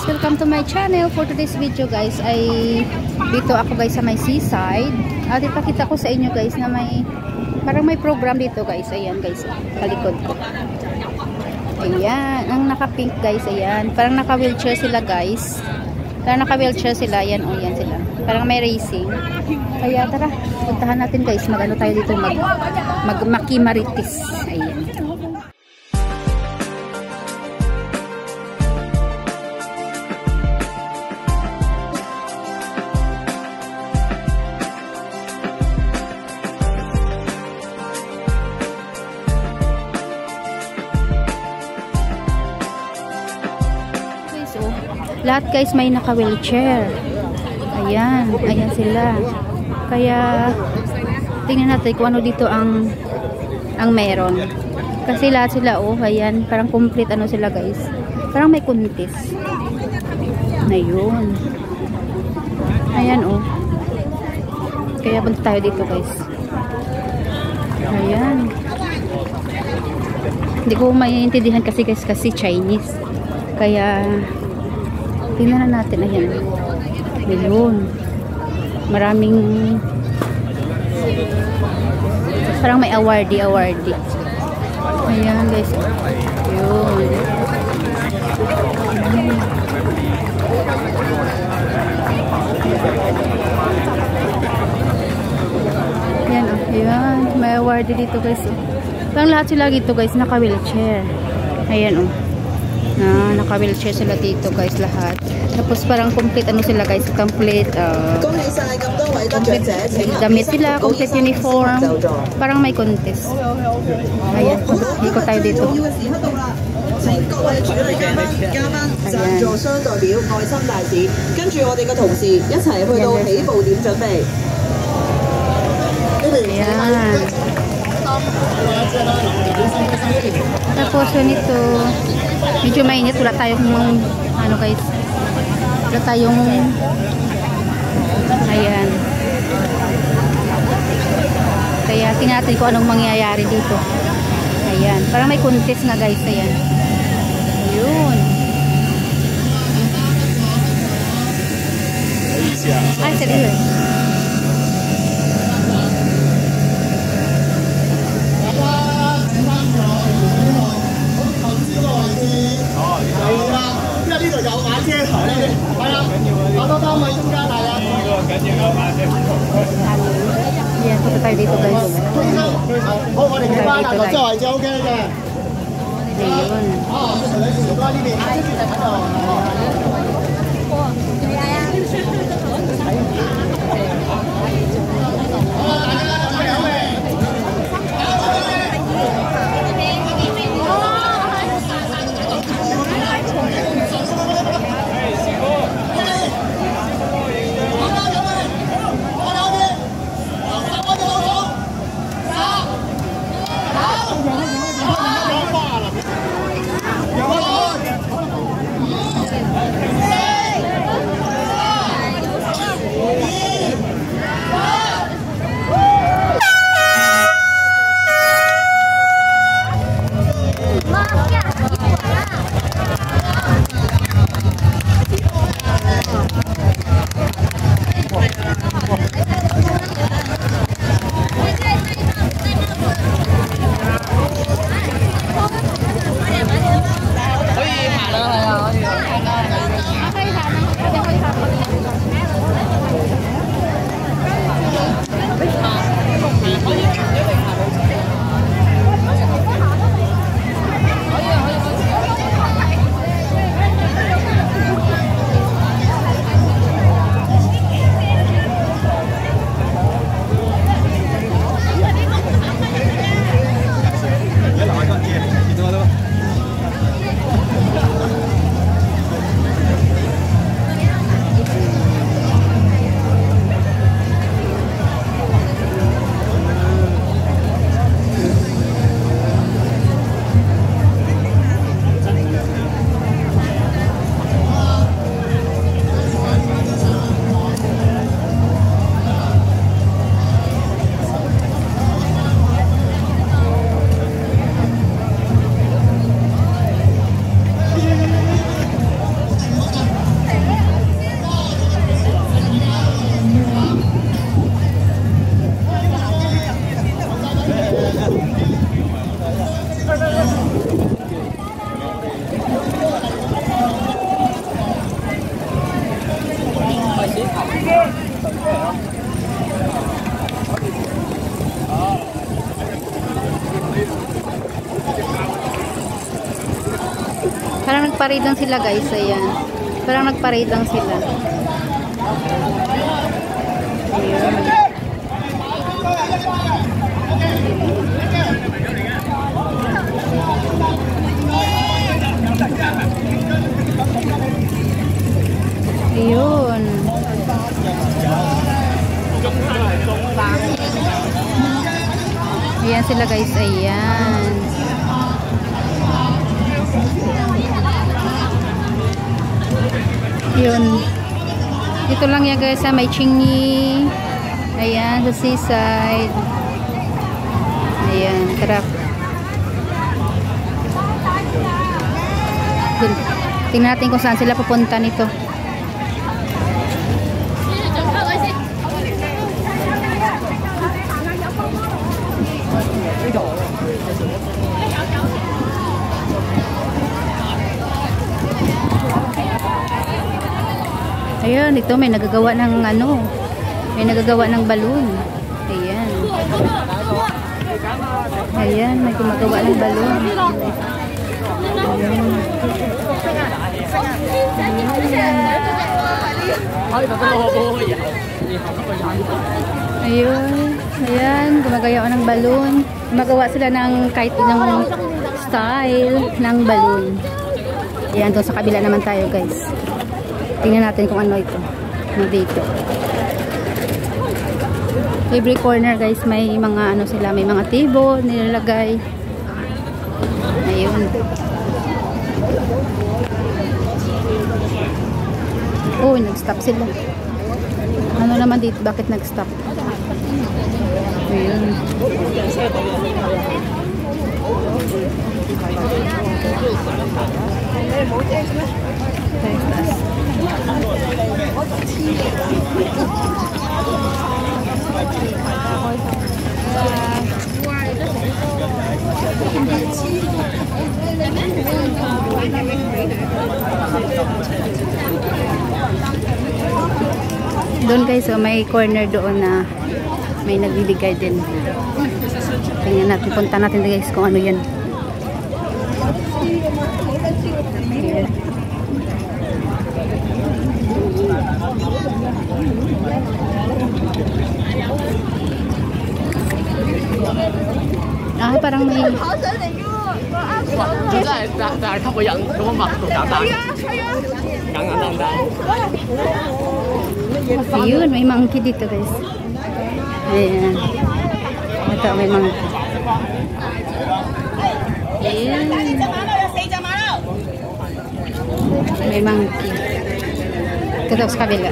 guys, welcome to my channel. For today's video guys ay dito ako guys sa may seaside. At ipakita ko sa inyo guys na parang may program dito guys. Ayan guys, kalikod ko. Ayan, ang naka-pink guys, ayan. Parang naka-wheelchair sila guys. Parang naka-wheelchair sila, ayan, oh, yan sila. Parang may racing. Kaya tara, puntahan natin guys. Mag-ano tayo dito, mag-makimaritis. Ayan. Lahat guys may naka-wheelchair. Ayan, ayan sila. Kaya tingnan natin kung ano dito ang meron. Kasi lahat sila oh, ayan, parang complete ano sila guys. Parang may contest. Ayun. Ayan oh. Kaya punta tayo dito guys. Ayan. Hindi ko maintindihan kasi guys kasi Chinese. Kaya tingnan natin, ayan. Ayun. Maraming parang may awardee. Ayan guys. Ayun. Ayan, ayan. May awardee dito guys. Parang lahat sila dito guys naka-wheelchair. Ayan oh. Naka-wheelchair sila dito guys lahat. Tapos parang complete ano sila guys, complete damit sila, complete uniform. Parang may contest. Ayan, ikot tayo dito. Ayan. Tapos ganito, medyo mainit, wala tayong ano guys, wala tayong ayan, kaya tingnan natin kung anong mangyayari dito. Ayan, parang may contest nga guys. Ayan, ayun. Ay, seryoso. Yan, punta tayo dito guys. nagparade lang sila guys. Ayan. Parang nagparade lang sila. Ayan. Ayun. Ayan sila guys. Ayan. Yun. Dito lang yan guys sa may Chingy. Ayan, sa seaside. Ayan, tara. Tingnan natin kung saan sila pupunta nito. Ayan, ito may nagagawa ng ano, may nagagawa ng balloon. Ayan. Ayan, may gumagawa ng balloon. Ayan. Ayun. Ayan, gumagawa ng balloon. Gumagawa sila ng kahit ng style ng balloon. Ayan, doon sa kabila naman tayo guys. Tingnan natin kung ano ito. Ano dito. Every corner guys, may mga ano sila, may mga table nilalagay. Ayun. Oh, nag-stop sila. Ano naman dito? Bakit nag-stop? Ayun. Doon guys, so may corner doon na may nagbibigay din. Tingnan natin, punta natin guys kung ano yan. Ayan. Ah, parang may ayun, may monkey dito guys. Ayan. Ito, may monkey. Ayan. May monkey. Ito sa kabila.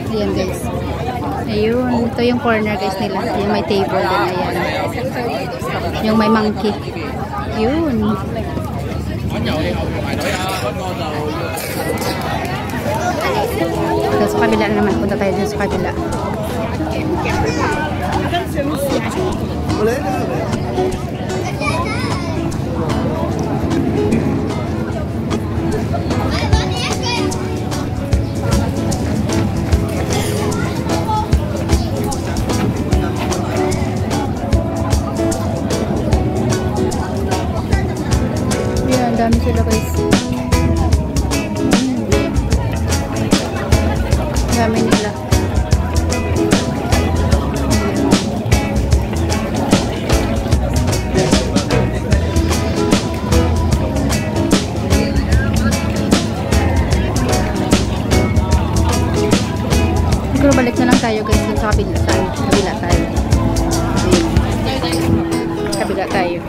Ayan guys. Ayun, ito yung corner guys nila. Yung may table din. Ayan. Yung may monkey. Yun. So, sa kabila naman. Punta tayo dun sa kabila. Yan, dami sila guys. Dami nila. Siguro balik na lang tayo guys sa kabila tayo. Kabila tayo. Kabila tayo.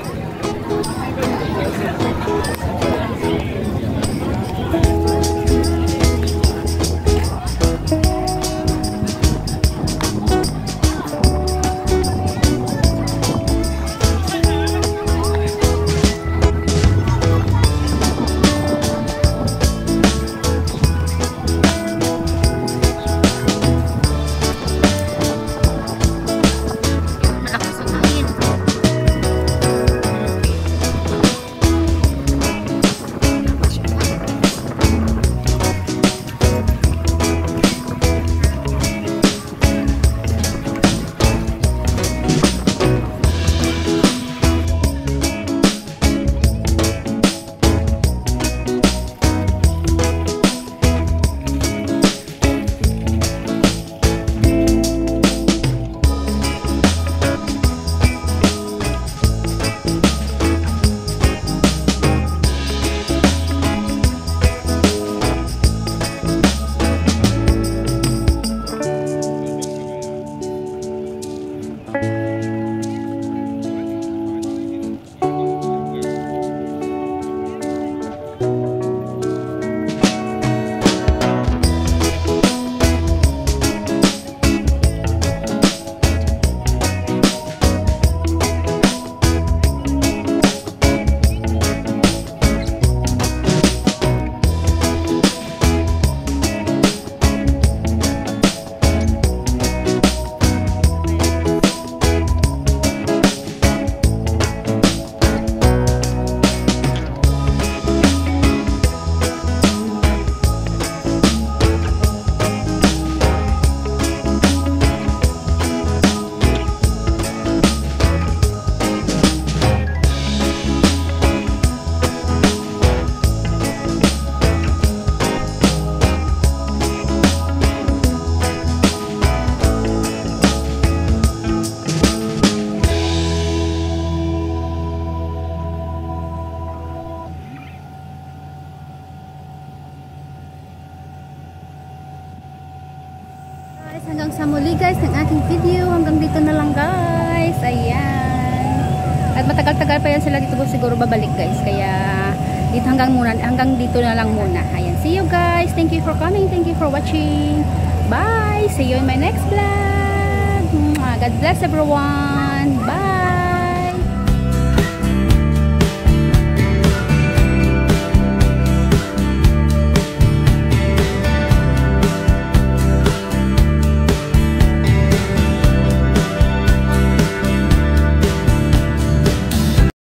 Guys, hanggang sa muli guys ng aking video. Hanggang dito na lang guys. Ayan. At matagal-tagal pa yan sila dito siguro babalik guys. Kaya dito hanggang dito na lang muna. Ayan. See you guys. Thank you for coming. Thank you for watching. Bye. See you in my next vlog. God bless everyone. Bye.